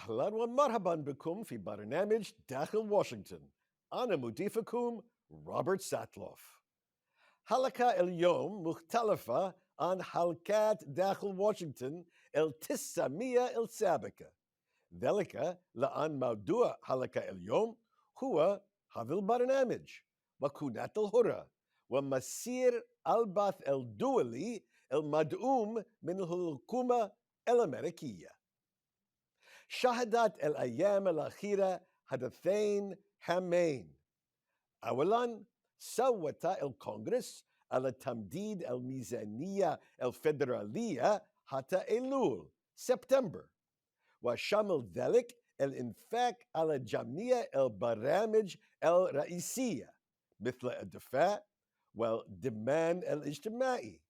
أهلا ومرحبا بكم في برنامج داخل واشنطن. أنا مضيفكم روبرت ساتلوف. حلقة اليوم مختلفة عن حلقات داخل واشنطن 900 السابقة، ذلك لأن موضوع حلقة اليوم هو هذا البرنامج وقناة الحرة ومسير البث الدولي المدعوم من الحكومة الأمريكية. شهدت الأيام الأخيرة حدثين هامين. أولاً، صوت الكونغرس على تمديد الميزانية الفيدرالية حتى أيلول سبتمبر، وشمل ذلك الإنفاق على جميع البرامج الرئيسية مثل الدفاع والضمان الاجتماعي،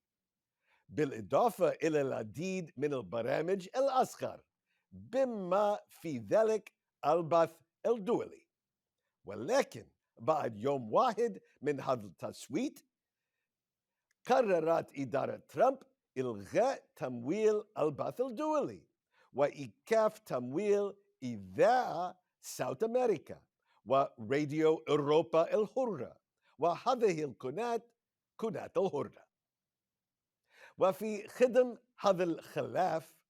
بالإضافة إلى العديد من البرامج الأصغر بما في ذلك البث الدولي. ولكن بعد يوم واحد من هذا التصويت قررت إدارة ترامب إلغاء تمويل البث الدولي وإيقاف تمويل إذاعة صوت أمريكا وراديو أوروبا الحرة وهذه القناة قناة الحرة. وفي خدم هذا الخلاف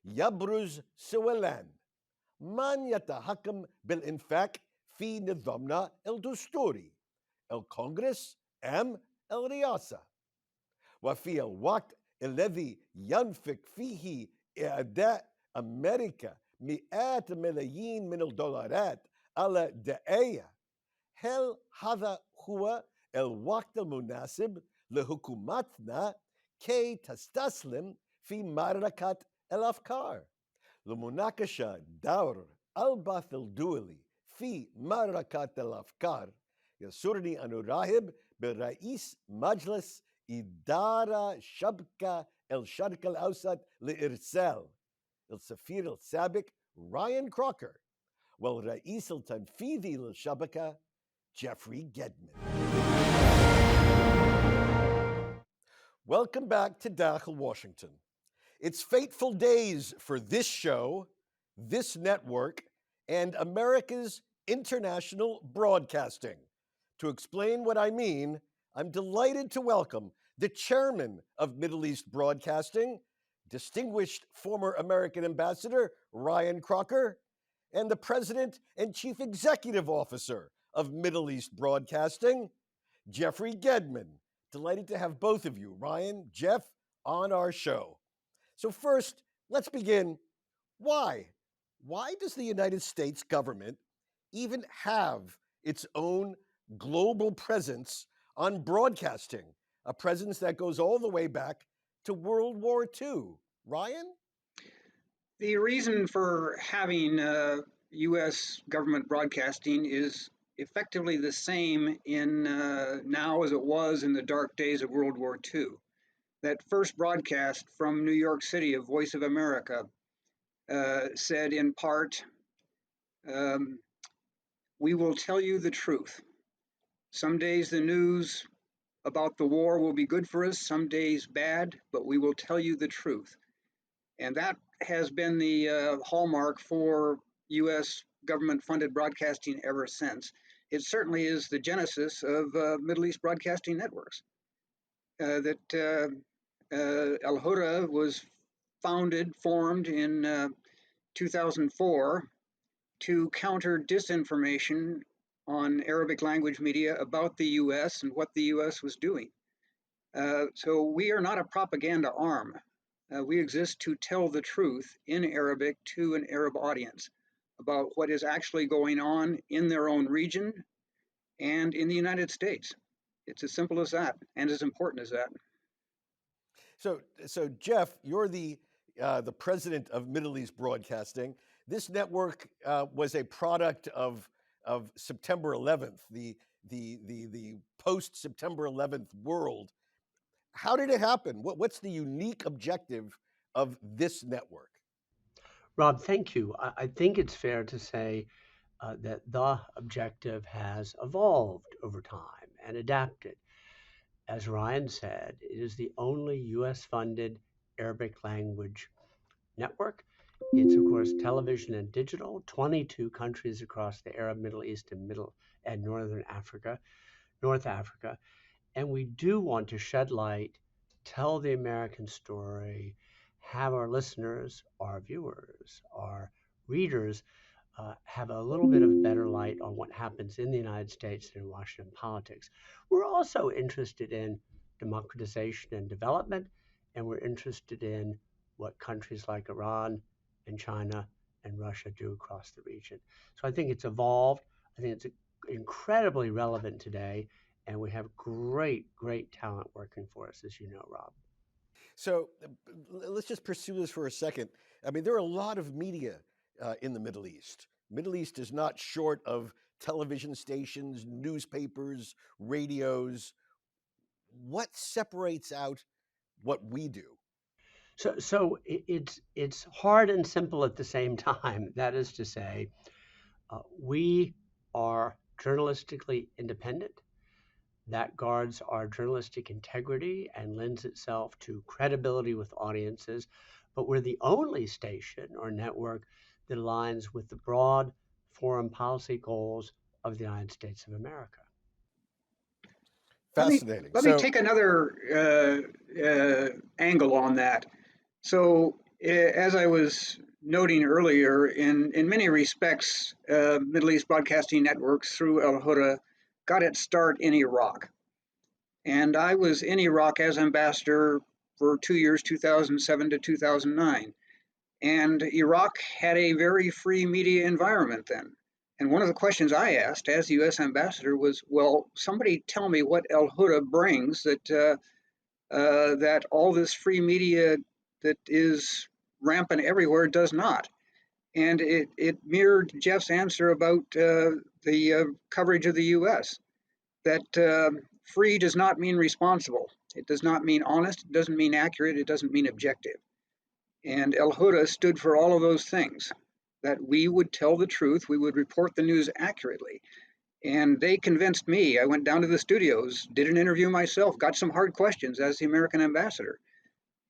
يبرز سؤالان: من يتحكم بالإنفاق في نظامنا الدستوري، الكونغرس أم الرئاسة؟ وفي الوقت الذي ينفق فيه أعداء أمريكا مئات ملايين من الدولارات على دعاية، هل هذا هو الوقت المناسب لحكومتنا كي تستسلم في معركة الأفكار؟ لمناقشة دور البث الدولي في معركة الأفكار، يسرني أن أرحب برئيس مجلس إدارة شبكة الشرق الأوسط للإرسال السفير السابق رايان كروكر، والرئيس التنفيذي للشبكة جيفري غدمن. Welcome back to Dakhel, Washington. It's fateful days for this show, this network, and America's international broadcasting. To explain what I mean, I'm delighted to welcome the chairman of Middle East Broadcasting, distinguished former American ambassador Rayan Crocker, and the president and chief executive officer of Middle East Broadcasting, Jeffrey Gedman. Delighted to have both of you, Ryan, Jeff, on our show. So first, let's begin. Why? Why does the United States government even have its own global presence on broadcasting, a presence that goes all the way back to World War II? Ryan? The reason for having U.S. government broadcasting is effectively the same in now as it was in the dark days of World War II. That first broadcast from New York City of Voice of America said in part, we will tell you the truth. Some days the news about the war will be good for us, some days bad, but we will tell you the truth. And that has been the hallmark for U.S. government-funded broadcasting ever since. It certainly is the genesis of Middle East broadcasting networks. Alhurra was formed in 2004 to counter disinformation on Arabic language media about the U.S. and what the U.S. was doing. So we are not a propaganda arm. We exist to tell the truth in Arabic to an Arab audience about what is actually going on in their own region and in the United States. It's as simple as that and as important as that. So Jeff, you're the president of Middle East Broadcasting. This network was a product of September 11th, the post September 11th world. How did it happen? What's the unique objective of this network? Rob, thank you. I think it's fair to say that the objective has evolved over time and adapted. As Ryan said, it is the only U.S.-funded Arabic language network. It's, of course, television and digital, 22 countries across the Arab, Middle East, and North Africa. And we do want to shed light, tell the American story, have our listeners, our viewers, our readers have a little bit of better light on what happens in the United States and in Washington politics. We're also interested in democratization and development, and we're interested in what countries like Iran and China and Russia do across the region. So I think it's evolved. I think it's incredibly relevant today, and we have great talent working for us, as you know, Rob. So let's just pursue this for a second. I mean, there are a lot of media in the Middle East. Middle East is not short of television stations, newspapers, radios. What separates out what we do? So it's hard and simple at the same time. That is to say, we are journalistically independent. That guards our journalistic integrity and lends itself to credibility with audiences. But we're the only station or network that aligns with the broad foreign policy goals of the United States of America. Fascinating. Let me take another angle on that. So, as I was noting earlier, in many respects, Middle East Broadcasting Networks through Alhurra got its start in Iraq. And I was in Iraq as ambassador for 2 years, 2007 to 2009. And Iraq had a very free media environment then. And one of the questions I asked as the U.S. ambassador was, well, somebody tell me what Alhurra brings that that all this free media that is rampant everywhere does not. And it mirrored Jeff's answer about the coverage of the U.S., that free does not mean responsible. It does not mean honest. It doesn't mean accurate. It doesn't mean objective. And Alhurra stood for all of those things, that we would tell the truth, we would report the news accurately. And they convinced me. I went down to the studios, did an interview myself, got some hard questions as the American ambassador.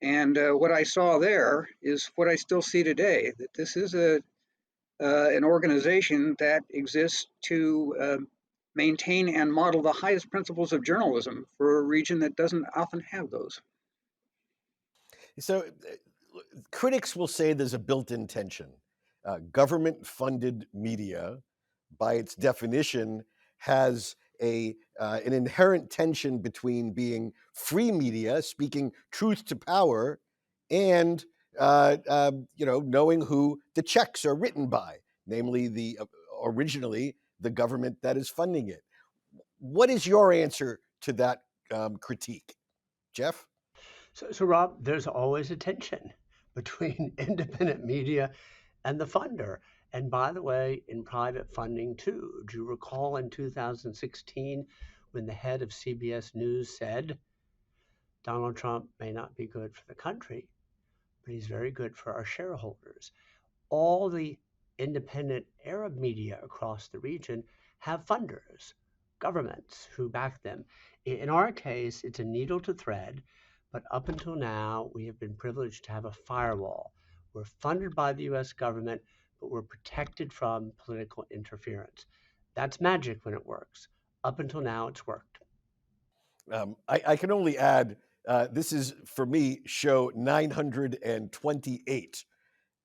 And what I saw there is what I still see today, that this is an organization that exists to maintain and model the highest principles of journalism for a region that doesn't often have those. So critics will say there's a built-in tension. Government-funded media, by its definition, has an inherent tension between being free media, speaking truth to power, and knowing who the checks are written by, namely originally the government that is funding it. What is your answer to that critique, Jeff? So Rob, there's always a tension between independent media and the funder. And by the way, in private funding too. Do you recall in 2016 when the head of CBS News said, Donald Trump may not be good for the country, but he's very good for our shareholders. All the independent Arab media across the region have funders, governments who back them. In our case, it's a needle to thread, but up until now, we have been privileged to have a firewall. We're funded by the US government, but we're protected from political interference. That's magic when it works. Up until now, it's worked. I can only add, this is, for me, show 928.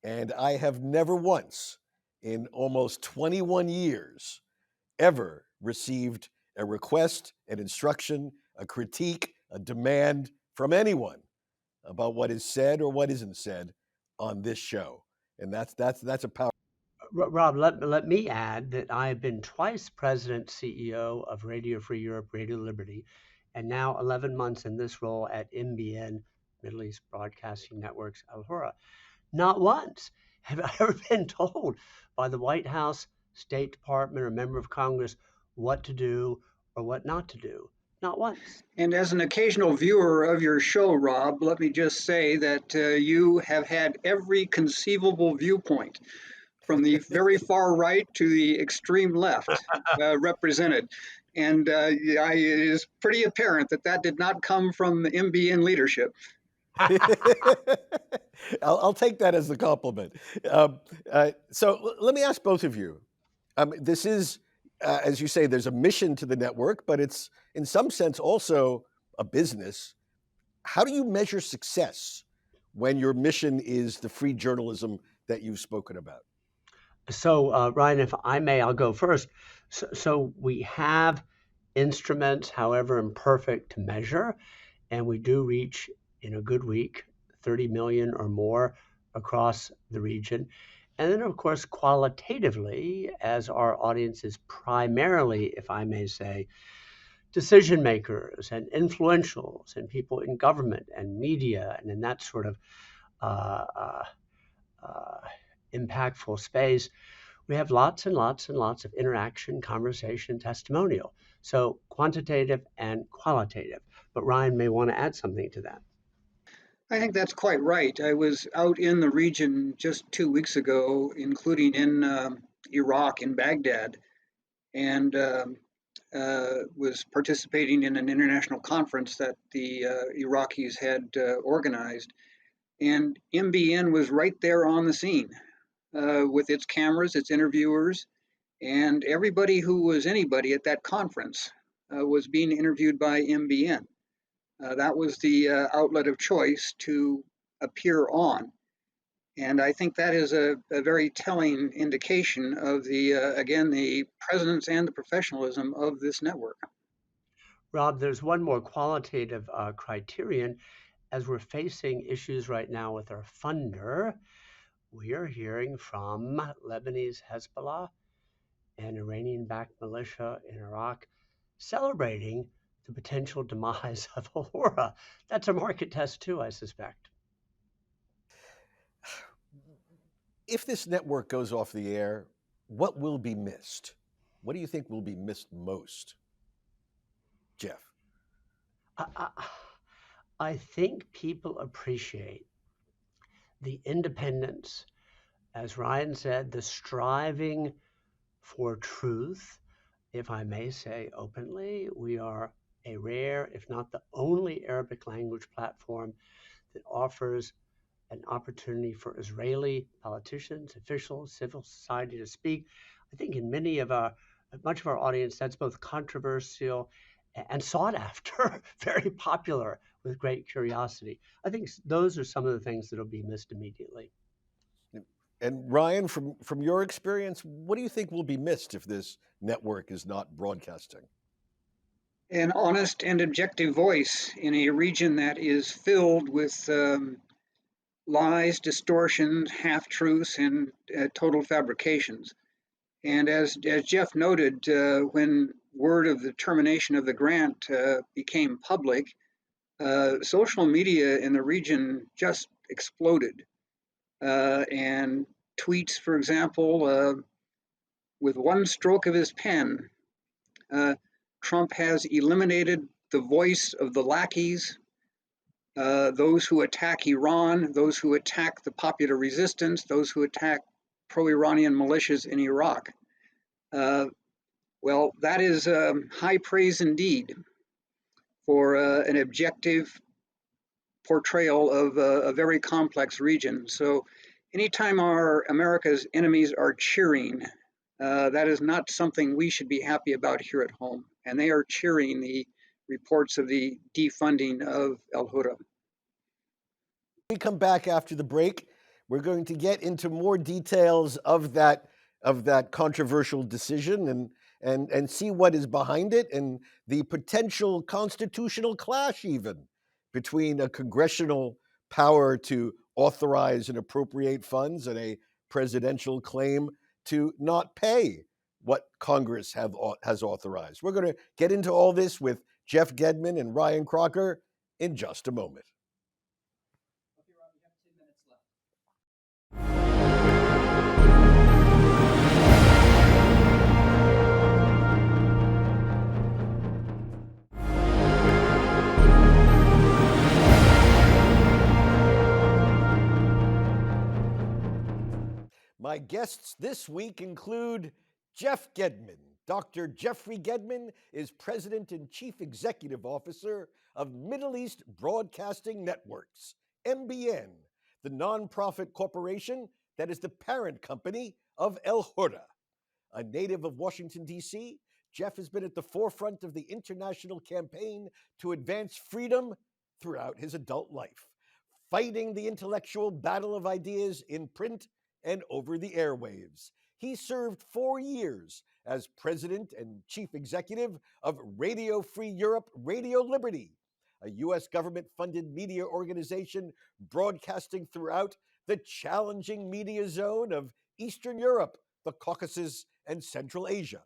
And I have never once, in almost 21 years, ever received a request, an instruction, a critique, a demand from anyone about what is said or what isn't said on this show. And that's a power. Rob, let me add that I have been twice president CEO of Radio Free Europe, Radio Liberty, and now 11 months in this role at MBN, Middle East Broadcasting Network's Alhurra. Not once have I ever been told by the White House, State Department, or member of Congress what to do or what not to do. Not once. And as an occasional viewer of your show, Rob, let me just say that you have had every conceivable viewpoint, from the very far right to the extreme left, represented. And it is pretty apparent that did not come from MBN leadership. I'll take that as a compliment. So let me ask both of you. This is, as you say, there's a mission to the network, but it's in some sense also a business. How do you measure success when your mission is the free journalism that you've spoken about? So, Ryan, if I may, I'll go first. So we have instruments, however imperfect, to measure, and we do reach in a good week 30 million or more across the region. And then, of course, qualitatively, as our audience is primarily, if I may say, decision makers and influentials and people in government and media and in that sort of uh, uh, uh, impactful space, we have lots and lots and lots of interaction, conversation, testimonial. So quantitative and qualitative. But Ryan may want to add something to that. I think that's quite right. I was out in the region just 2 weeks ago, including in Iraq, in Baghdad, and was participating in an international conference that the Iraqis had organized. And MBN was right there on the scene with its cameras, its interviewers, and everybody who was anybody at that conference was being interviewed by MBN. That was the outlet of choice to appear on. And I think that is a very telling indication of the, again, the presence and the professionalism of this network. Rob, there's one more qualitative criterion. As we're facing issues right now with our funder, we are hearing from Lebanese Hezbollah and Iranian-backed militia in Iraq celebrating the potential demise of Alhurra. That's a market test too, I suspect. If this network goes off the air, what will be missed? What do you think will be missed most? Jeff? I think people appreciate the independence, as Ryan said, the striving for truth. If I may say openly, we are a rare, if not the only Arabic language platform that offers an opportunity for Israeli politicians, officials, civil society to speak. I think in much of our audience, that's both controversial and sought after, very popular with great curiosity. I think those are some of the things that'll be missed immediately. And Ryan, from your experience, what do you think will be missed if this network is not broadcasting? An honest and objective voice in a region that is filled with lies, distortions, half truths, and total fabrications. And as Jeff noted, when word of the termination of the grant became public, social media in the region just exploded. And tweets, for example, with one stroke of his pen, Trump has eliminated the voice of the lackeys, those who attack Iran, those who attack the popular resistance, those who attack pro-Iranian militias in Iraq. Well, that is high praise indeed for an objective portrayal of a very complex region. So anytime our America's enemies are cheering, that is not something we should be happy about here at home. And they are cheering the reports of the defunding of Alhurra. When we come back after the break, we're going to get into more details of that controversial decision and see what is behind it and the potential constitutional clash even between a congressional power to authorize and appropriate funds and a presidential claim to not pay what Congress has authorized. We're going to get into all this with Jeff Gedman and Ryan Crocker in just a moment. My guests this week include Jeff Gedman. Dr. Jeffrey Gedman is President and Chief Executive Officer of Middle East Broadcasting Networks, MBN, the nonprofit corporation that is the parent company of Alhurra. A native of Washington, D.C., Jeff has been at the forefront of the international campaign to advance freedom throughout his adult life, fighting the intellectual battle of ideas in print and over the airwaves. He served 4 years as president and chief executive of Radio Free Europe, Radio Liberty, a U.S. government-funded media organization broadcasting throughout the challenging media zone of Eastern Europe, the Caucasus, and Central Asia.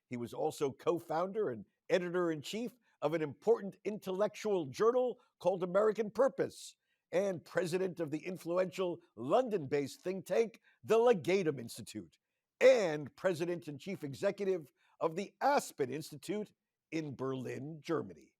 He was also co-founder and editor-in-chief of an important intellectual journal called American Purpose, and president of the influential London-based think tank, the Legatum Institute, and president and chief executive of the Aspen Institute in Berlin, Germany.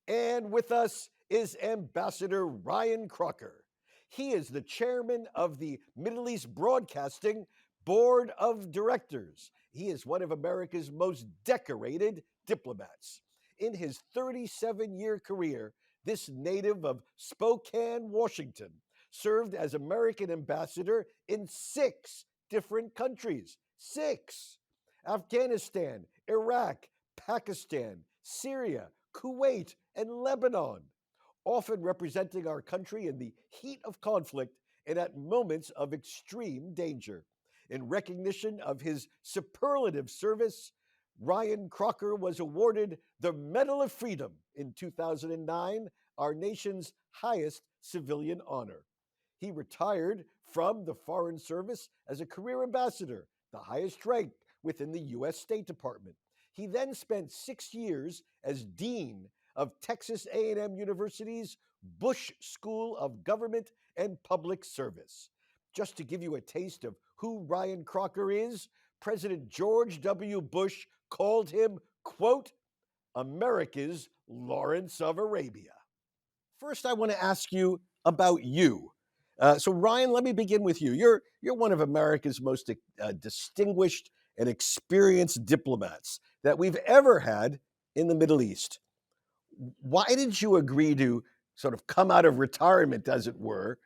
And with us is Ambassador Ryan Crocker. He is the chairman of the Middle East Broadcasting Board of Directors. He is one of America's most decorated diplomats. In his 37-year career, this native of Spokane, Washington, served as American ambassador in 6 different countries. 6. Afghanistan, Iraq, Pakistan, Syria, Kuwait, and Lebanon, often representing our country in the heat of conflict and at moments of extreme danger. In recognition of his superlative service, Ryan Crocker was awarded the Medal of Freedom in 2009, our nation's highest civilian honor. He retired from the Foreign Service as a career ambassador, the highest rank within the U.S. State Department. He then spent 6 years as dean of Texas A&M University's Bush School of Government and Public Service. Just to give you a taste of who Ryan Crocker is, President George W. Bush called him, quote, America's Lawrence of Arabia. First, I want to ask you about you. So, Ryan, let me begin with you. You're one of America's most distinguished and experienced diplomats that we've ever had in the Middle East. Why did you agree to sort of come out of retirement, as it were,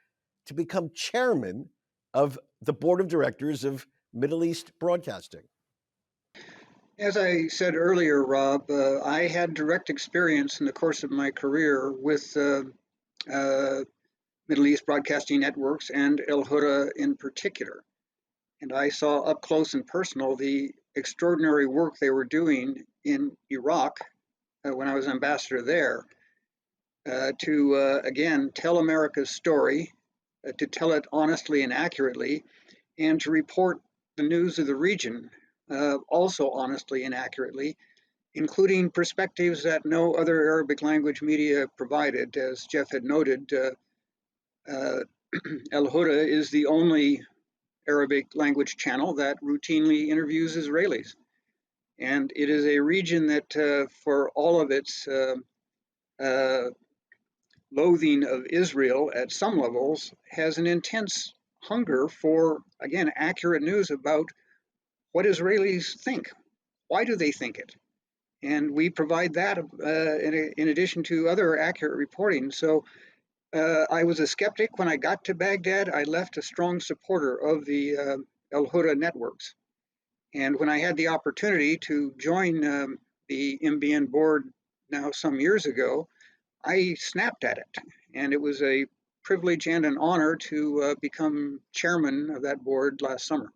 to become chairman of the board of directors of Middle East Broadcasting? As I said earlier, Rob, I had direct experience in the course of my career with Middle East Broadcasting Networks and Alhurra in particular. And I saw up close and personal the extraordinary work they were doing in Iraq when I was ambassador there to, again, tell America's story, to tell it honestly and accurately, and to report the news of the region also honestly and accurately, including perspectives that no other Arabic language media provided. As Jeff had noted, Alhurra is the only Arabic language channel that routinely interviews Israelis. And it is a region that, for all of its loathing of Israel at some levels, has an intense hunger for, again, accurate news about what Israelis think. Why do they think it? And we provide that in addition to other accurate reporting. So I was a skeptic when I got to Baghdad. I left a strong supporter of the Alhurra networks. And when I had the opportunity to join the MBN board now some years ago, I snapped at it. And it was a privilege and an honor to become chairman of that board last summer.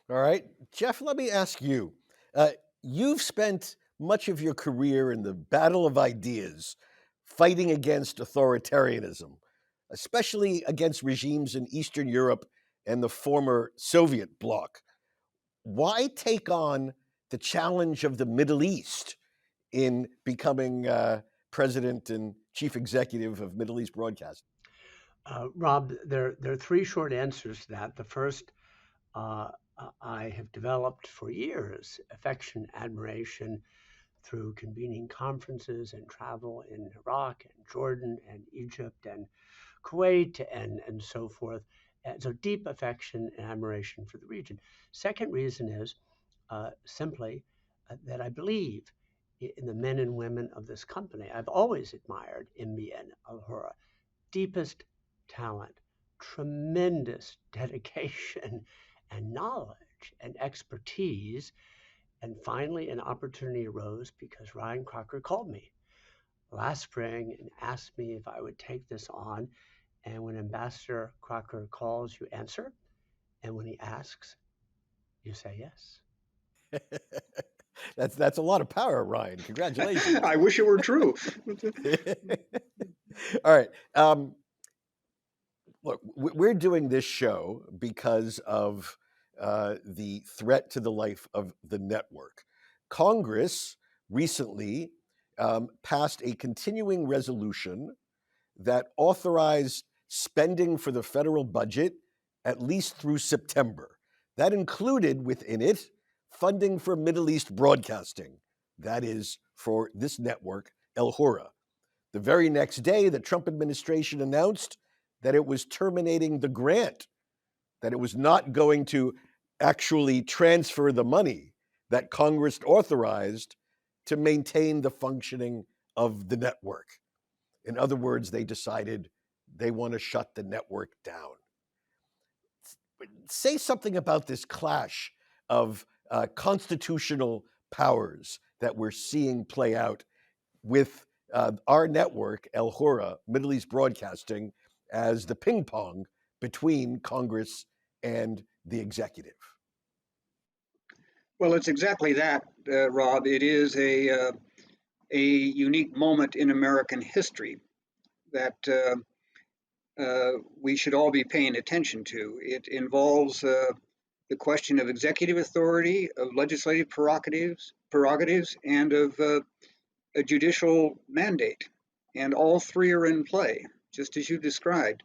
All right. Jeff, let me ask you. You've spent much of your career in the battle of ideas, fighting against authoritarianism, especially against regimes in Eastern Europe and the former Soviet bloc. Why take on the challenge of the Middle East in becoming president and chief executive of Middle East Broadcasting? Rob, there are 3 short answers to that. The first, I have developed for years affection, admiration through convening conferences and travel in Iraq and Jordan and Egypt and Kuwait and so forth. And so deep affection and admiration for the region. Second reason is simply that I believe in the men and women of this company. I've always admired MBN Alhurra. deepest talent, tremendous dedication and knowledge and expertise. And finally, an opportunity arose because Ryan Crocker called me last spring and asked me if I would take this on. And when Ambassador Crocker calls, you answer. And when he asks, you say yes. That's a lot of power, Ryan. Congratulations. I wish it were true. All right. Look, we're doing this show because of the threat to the life of the network. Congress recently passed a continuing resolution that authorized spending for the federal budget at least through September. That included within it funding for Middle East broadcasting, that is, for this network, Alhurra. The very next day, the Trump administration announced that it was terminating the grant, that it was not going to actually transfer the money that Congress authorized to maintain the functioning of the network. In other words, they decided they want to shut the network down. Say something about this clash of constitutional powers that we're seeing play out with our network, Alhurra, Middle East Broadcasting, as the ping pong between Congress and the executive. Well, it's exactly that, Rob. It is a unique moment in American history that we should all be paying attention to. It involves the question of executive authority, of legislative prerogatives, and of a judicial mandate. And all three are in play, just as you described.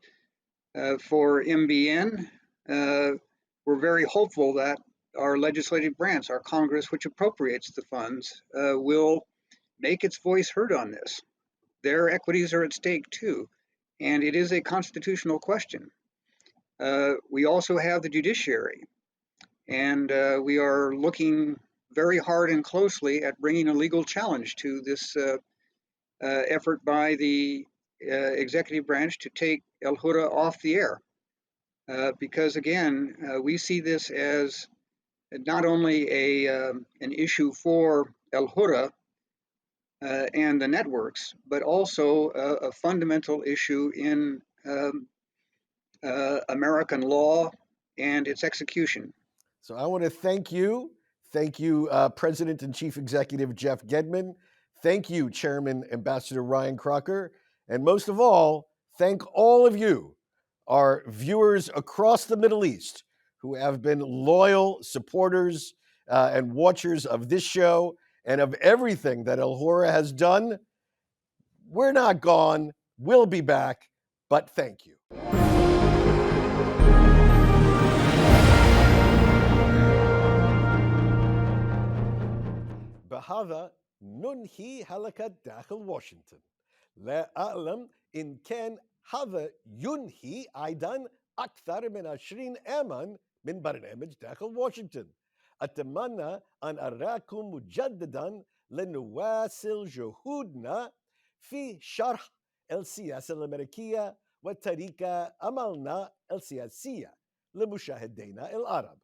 For MBN, we're very hopeful that our legislative branch, our Congress, which appropriates the funds, will make its voice heard on this. Their equities are at stake too, and it is a constitutional question. We also have the judiciary, and we are looking very hard and closely at bringing a legal challenge to this effort by the executive branch to take Alhurra off the air. Because again, we see this as not only an issue for Alhurra and the networks, but also a fundamental issue in American law and its execution. So I want to thank you. Thank you, President and Chief Executive Jeff Gedman. Thank you, Chairman Ambassador Ryan Crocker. And most of all, thank all of you, our viewers across the Middle East, who have been loyal supporters and watchers of this show and of everything that Alhurra has done. We're not gone. We'll be back, but thank you. بهذا ننهي حلقة داخل واشنطن. لا أعلم إن كان هذا ينهي أيضا أكثر من 20 عاما من برنامج داخل واشنطن. أتمنى أن أراكم مجددا لنواصل جهودنا في شرح السياسة الأمريكية وطريقة عملنا السياسية لمشاهدينا العرب.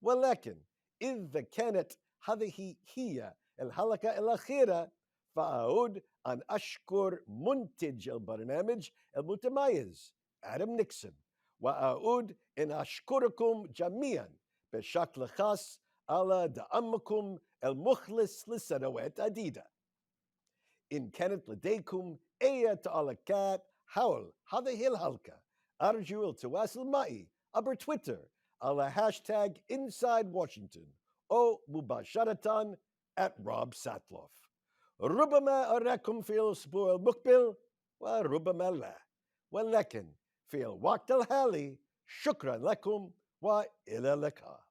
ولكن إذا كانت هذه هي الحلقة الأخيرة، فأعود أن أشكر منتج البرنامج المتميز آدم نيكسون، وأعود أن أشكركم جميعا بشكل خاص على دعمكم المخلص لسنوات عديدة. إن كانت لديكم أي تعليقات حول هذه الحلقة، أرجو التواصل معي عبر تويتر على هاشتاج Inside Washington أو مباشرة @Rob Satloff. ربما أراكم في الأسبوع المقبل وربما لا، ولكن في الوقت الحالي شكرا لكم وإلى اللقاء.